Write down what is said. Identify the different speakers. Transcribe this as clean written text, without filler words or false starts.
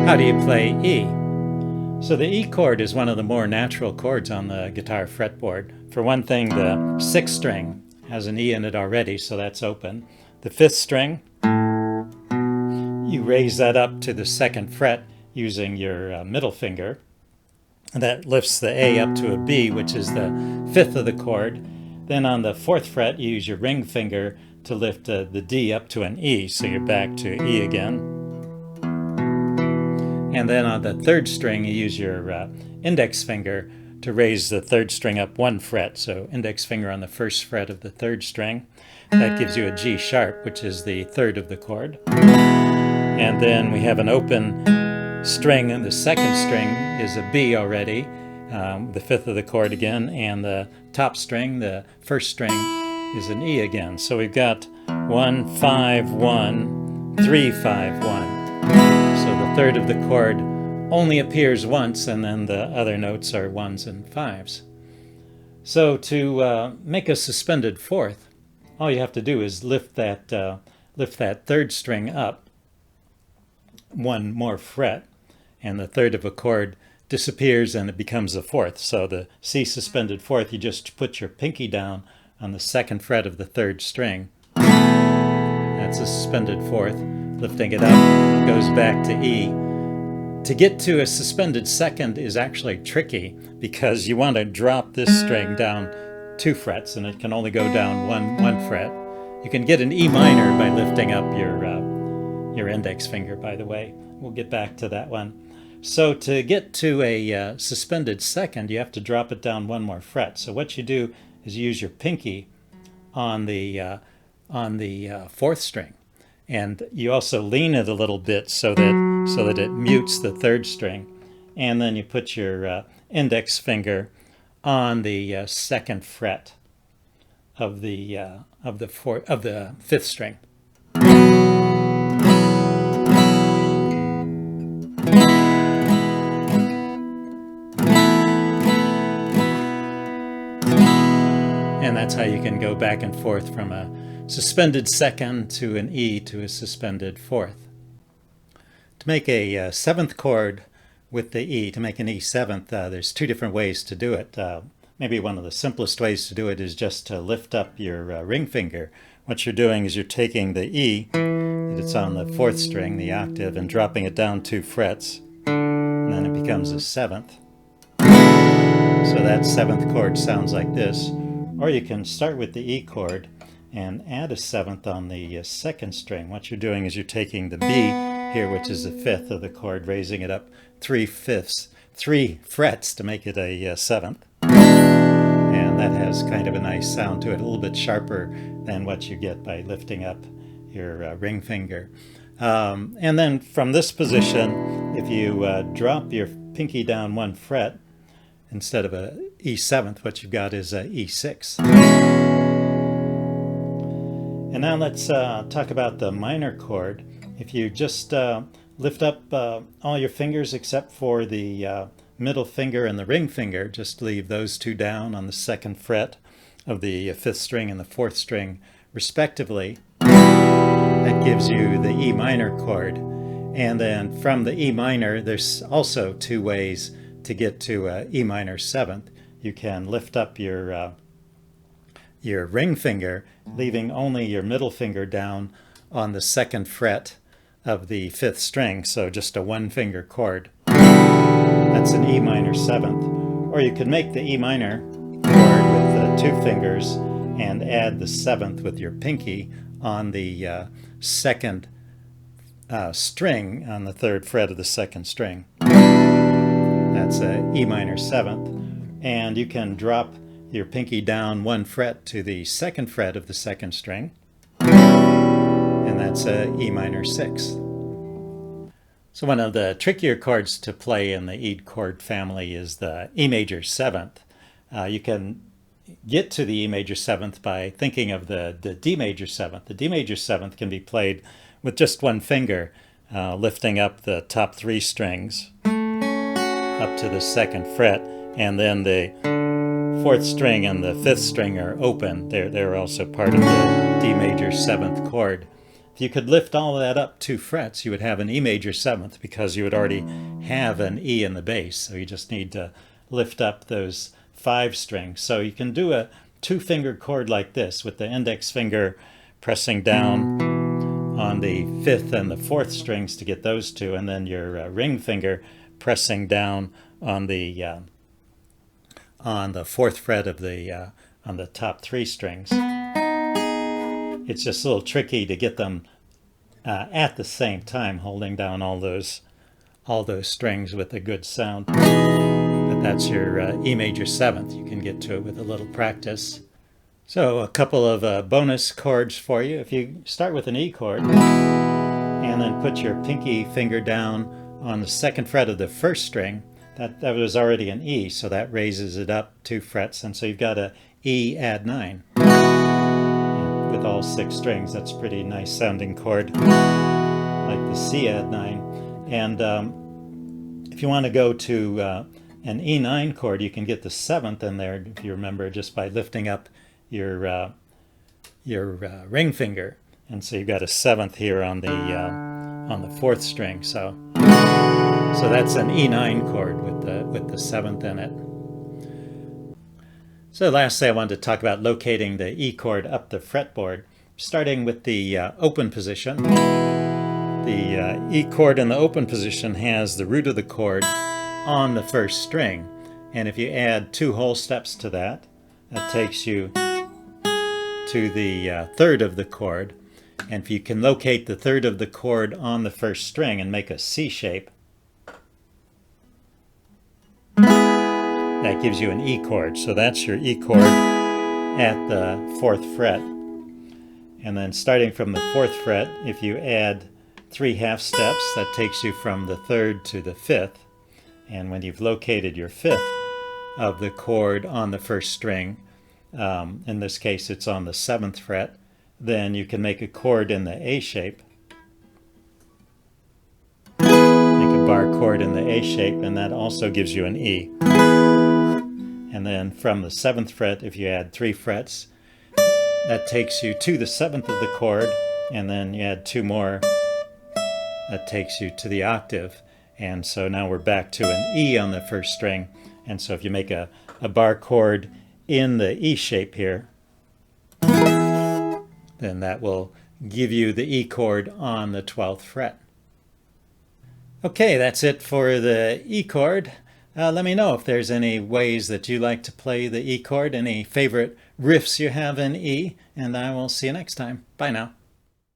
Speaker 1: How do you play E? So the E chord is one of the more natural chords on the guitar fretboard. For one thing, the 6th string has an E in it already, so that's open. The 5th string, you raise that up to the 2nd fret using your middle finger. That lifts the A up to a B, which is the 5th of the chord. Then on the 4th fret, you use your ring finger to lift the D up to an E, so you're back to E again. And then on the 3rd string, you use your index finger to raise the 3rd string up 1 fret. So index finger on the 1st fret of the 3rd string. That gives you a G sharp, which is the 3rd of the chord. And then we have an open string, and the 2nd string is a B already, the 5th of the chord again, and the top string, the 1st string, is an E again. So we've got 1, 5, 1, 3, 5, 1. So the 3rd of the chord only appears once, and then the other notes are 1s and 5s. So to make a suspended 4th, all you have to do is lift that 3rd string up 1 more fret, and the 3rd of a chord disappears and it becomes a 4th. So the C suspended 4th, you just put your pinky down on the 2nd fret of the 3rd string. That's a suspended 4th. Lifting it up, goes back to E. To get to a suspended 2nd is actually tricky because you want to drop this string down 2 frets, and it can only go down one fret. You can get an E minor by lifting up your index finger, by the way. We'll get back to that one. So to get to a suspended 2nd, you have to drop it down 1 more fret. So what you do is you use your pinky on the 4th string. And you also lean it a little bit so that it mutes the 3rd string, and then you put your index finger on the 2nd fret of the 5th string. And that's how you can go back and forth from a suspended 2nd to an E to a suspended 4th. To make a 7th chord with the E, to make an E 7th, there's 2 different ways to do it. Maybe one of the simplest ways to do it is just to lift up your ring finger. What you're doing is you're taking the E that's on the 4th string, the octave, and dropping it down 2 frets, and then it becomes a 7th. So that 7th chord sounds like this. Or you can start with the E chord and add a 7th on the 2nd string. What you're doing is you're taking the B here, which is the 5th of the chord, raising it up 3 frets to make it a 7th. And that has kind of a nice sound to it, a little bit sharper than what you get by lifting up your ring finger. And then from this position, if you drop your pinky down 1 fret, instead of a E7th, what you've got is a E6. And now let's talk about the minor chord. If you just lift up all your fingers except for the middle finger and the ring finger, just leave those 2 down on the 2nd fret of the 5th string and the 4th string respectively, that gives you the E minor chord. And then from the E minor, there's also 2 ways to get to E minor 7th. You can lift up your ring finger, leaving only your middle finger down on the 2nd fret of the 5th string, so just a 1-finger chord. That's an E minor 7th. Or you could make the E minor chord with 2 fingers and add the 7th with your pinky on the 2nd string on the 3rd fret of the 2nd string. That's a E minor 7th. And you can drop your pinky down 1 fret to the 2nd fret of the 2nd string, and that's a E minor 6. So one of the trickier chords to play in the Eadd chord family is the E major 7th. You can get to the E major 7th by thinking of the D major 7th. The D major 7th can be played with just 1 finger, lifting up the top 3 strings up to the 2nd fret, and then the 4th string and the 5th string are open. They're also part of the D major 7th chord. If you could lift all of that up 2 frets, you would have an E major 7th because you would already have an E in the bass. So you just need to lift up those 5 strings. So you can do a 2-finger chord like this with the index finger pressing down on the 5th and the 4th strings to get those 2, and then your ring finger pressing down on the 4th fret of the on the top 3 strings. It's just a little tricky to get them at the same time, holding down all those strings with a good sound. But that's your E major 7th. You can get to it with a little practice. So a couple of bonus chords for you. If you start with an E chord and then put your pinky finger down on the 2nd fret of the 1st string, that was already an E, so that raises it up 2 frets, and so you've got a E add 9 with all 6 strings. That's a pretty nice sounding chord, like the C add 9. And if you want to go to an E9 chord, you can get the 7th in there, if you remember, just by lifting up your ring finger, and so you've got a 7th here on the 4th string. So that's an E9 chord with the 7th in it. So lastly, I wanted to talk about locating the E chord up the fretboard, starting with the open position. The E chord in the open position has the root of the chord on the 1st string, and if you add 2 whole steps to that, that takes you to the 3rd of the chord. And if you can locate the 3rd of the chord on the 1st string and make a C shape, that gives you an E chord. So that's your E chord at the 4th fret. And then starting from the 4th fret, if you add 3 half steps, that takes you from the 3rd to the 5th. And when you've located your 5th of the chord on the 1st string, in this case it's on the 7th fret, then you can make a chord in the A shape. Make a bar chord in the A shape, and that also gives you an E. And then from the 7th fret, if you add 3 frets, that takes you to the 7th of the chord, and then you add 2 more, that takes you to the octave. And so now we're back to an E on the 1st string. And so if you make a bar chord in the E shape here, then that will give you the E chord on the 12th fret. Okay, that's it for the E chord. Let me know if there's any ways that you like to play the E chord, any favorite riffs you have in E, and I will see you next time. Bye now.